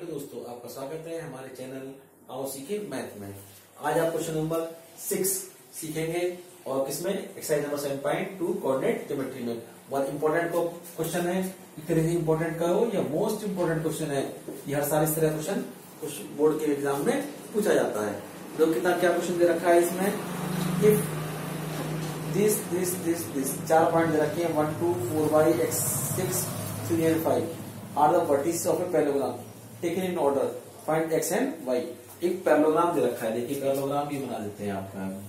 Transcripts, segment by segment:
Hello दोस्तों, आपका स्वागत है हमारे चैनल आओ सीखे मैथ में। आज आप क्वेश्चन नंबर 6 सीखेंगे और किसमें एक्सरसाइज नंबर 7.2 कोऑर्डिनेट ज्योमेट्री में। बहुत इंपॉर्टेंट क्वेश्चन है, इतने ही इंपॉर्टेंट का हो या मोस्ट इंपॉर्टेंट क्वेश्चन है। ये हर साल इस तरह क्वेश्चन बोर्ड के एग्जाम में पूछा जाता है। तो कितना क्या क्वेश्चन दे रखा है इसमें, इफ दिस 4 पॉइंट दे रखे हैं 1 2 4 y x 6 3 and 5 are the vertices of a parallelogram taken in order, find x and y। एक पैरेललोग्राम दे रखा है, देखिए पैरेललोग्राम भी बना देते हैं आपका।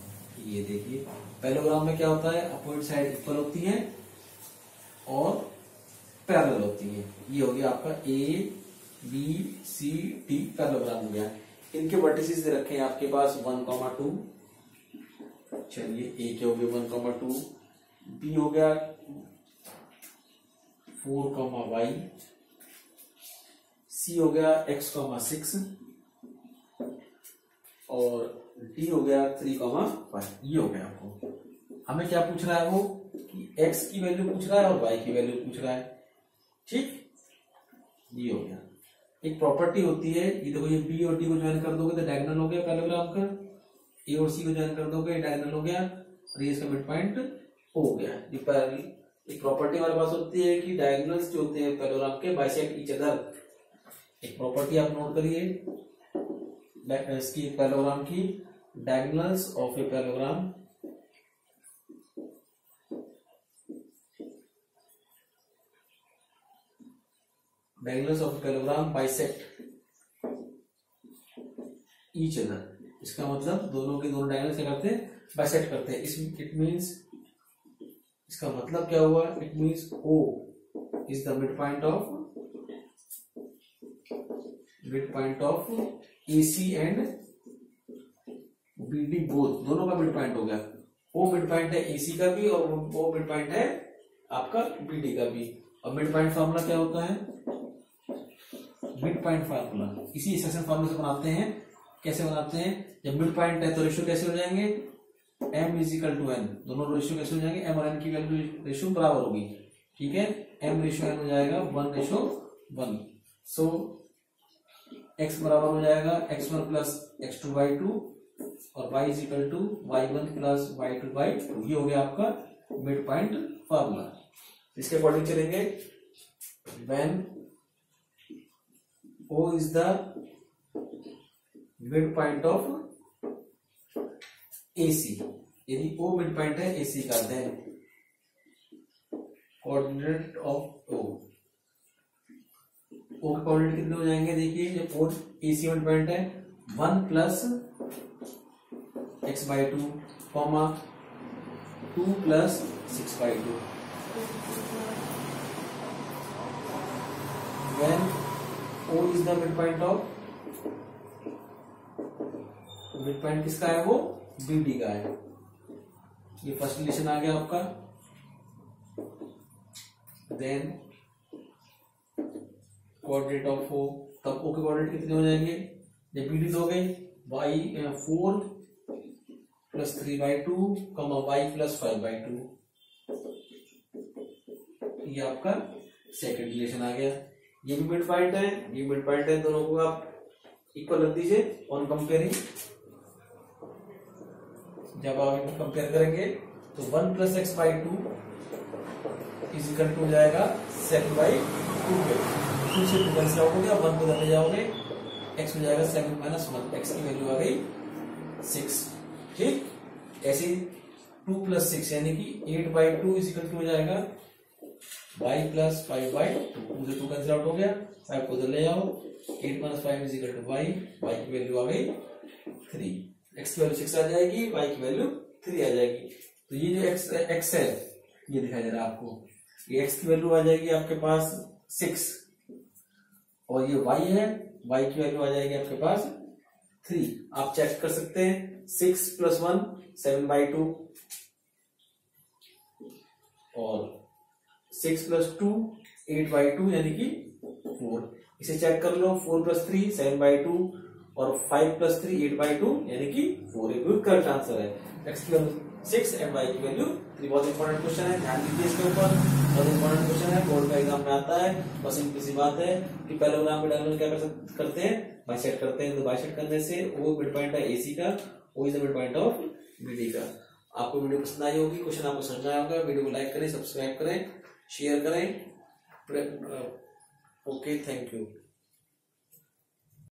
ये देखिए पैरेललोग्राम में क्या होता है, अपोजिट साइड इक्वल होती है और पैरेलल होती है। ये हो गया आपका A B C D parallelogram हो गया। इनके वर्टिसेस दे रखे हैं आपके पास 1, 2। चलिए ए के हो गए 1, 2, बी हो गया 4, y, सी हो गया x, 6 और डी हो गया 3, 5। ये हो गया। आपको हमें क्या पूछ रहा है वो कि x की वैल्यू पूछ रहा है और y की वैल्यू पूछ रहा है। ठीक, ये हो गया। एक प्रॉपर्टी होती है, ये देखो ये b और d को ज्वाइन कर दोगे तो डायगोनल हो गया पैरेललोग्राम का, a और c को ज्वाइन कर दोगे डायगोनल हो गया और ये इसका मिड पॉइंट हो गया। ये पैरेलल एक प्रॉपर्टी हमारे पास होती है कि डायगोनल्स जो होते हैं पैरेललोग्राम के बाइसेक्ट ईच अदर। एक प्रॉपर्टी आप नोट करिए इसकी पैरेललोग्राम की, diagonals of a parallelogram bisect each other. इसका मतलब दोनों के दोनों डायगोनल्स क्या करते हैं, बाइसेक्ट करते हैं। इट मींस इसका मतलब क्या हुआ, it means O is the mid point of AC and BD both, दोनों का मिड पॉइंट हो गया। O मिड पॉइंट है AC का भी और O मिड पॉइंट है आपका BD का भी। और मिड पॉइंट फार्मूला क्या होता है, मिड पॉइंट फार्मूला इसी सेक्शन फार्मूला से बनाते हैं। कैसे बनाते हैं, जब मिड पॉइंट है तो रेशियो कैसे हो जाएंगे, m = n, दोनों रेशियो कैसे हो जाएंगे, m और n की वैल्यू रेशियो बराबर होगी। ठीक है, m/n हो जाएगा 1:1। सो x बराबर हो जाएगा x1 + x2/2 और y = y1 + y2/2। ये हो गया आपका मिड पॉइंट फार्मूला। इसके अकॉर्डिंग चलेंगे, when O is the mid point of AC, यदि O मिड पॉइंट है AC का, देन कोऑर्डिनेट ऑफ O के कोऑर्डिनेट कितने हो जाएंगे, देखिए जब O AC मिड पॉइंट है 1 + x/2, 2 + 6/2। When O is the midpoint of, mid point किसका है, वो BD का है। ये फर्स्ट रिलेशन आ गया आपका। देन कोऑर्डिनेट ऑफ O, तब O के कोऑर्डिनेट कितने हो जाएंगे, जब BD दोगे 4 + 3/2, y + 5/2। ये आपका सेकंड रिलेशन आ गया। ये भी मिड पॉइंट है, ये मिड पॉइंट है, दोनों को आप इक्वल रख दीजिए ऑन कंपेयरिंग। जब आप इनको कंपेयर करेंगे तो 1 + x/2 = हो जाएगा 7/2 के 2 से 2 कैंसिल आउट हो गया, 1 को ले जाओगे x हो जाएगा 7 - 1, x की वैल्यू आ गई 6। ठीक, ऐसे 2 + 6 यानी कि 8/2 = हो जाएगा y + 5/2। 2 से 2 कैंसिल आउट हो गया, 5 को ले जाओ, 8 - 5 = y, y की वैल्यू आ गई 3। x की वैल्यू 6 आ जाएगी, y की वैल्यू 3 आ जाएगी। तो ये जो x है ये दिखाई दे रहा है आपको, ये x की वैल्यू आ जाएगी आपके पास 6 और ये y है, y की वैल्यू आ जाएगी आपके पास 3। आप चेक कर सकते हैं, 6 + 1 7/2 और 6 + 2 8/2 यानी कि 4। इसे चेक कर लो, 4 + 3 7/2 और 5 + 3 8/2 यानी कि 4। ये करेक्ट आंसर है। x की वैल्यू 6 एंड y की वैल्यू तो बहुत इंपॉर्टेंट क्वेश्चन है, ध्यान दीजिए इसके ऊपर। बहुत इंपॉर्टेंट क्वेश्चन है, बोर्ड का एग्जाम में आता है। बस सिंपल सी बात है कि पैरेललोग्राम में डायगोनल क्या करते हैं, बाइसेक्ट करते हैं। तो बाइसेक्ट करने से वो मिड पॉइंट है AC का, वो is the mid point of BD का। आपको वीडियो पसंद आई होगी, क्वेश्चन आपको समझ आया होगा। वीडियो को लाइक करें, सब्सक्राइब करें, शेयर करें। Okay, thank you.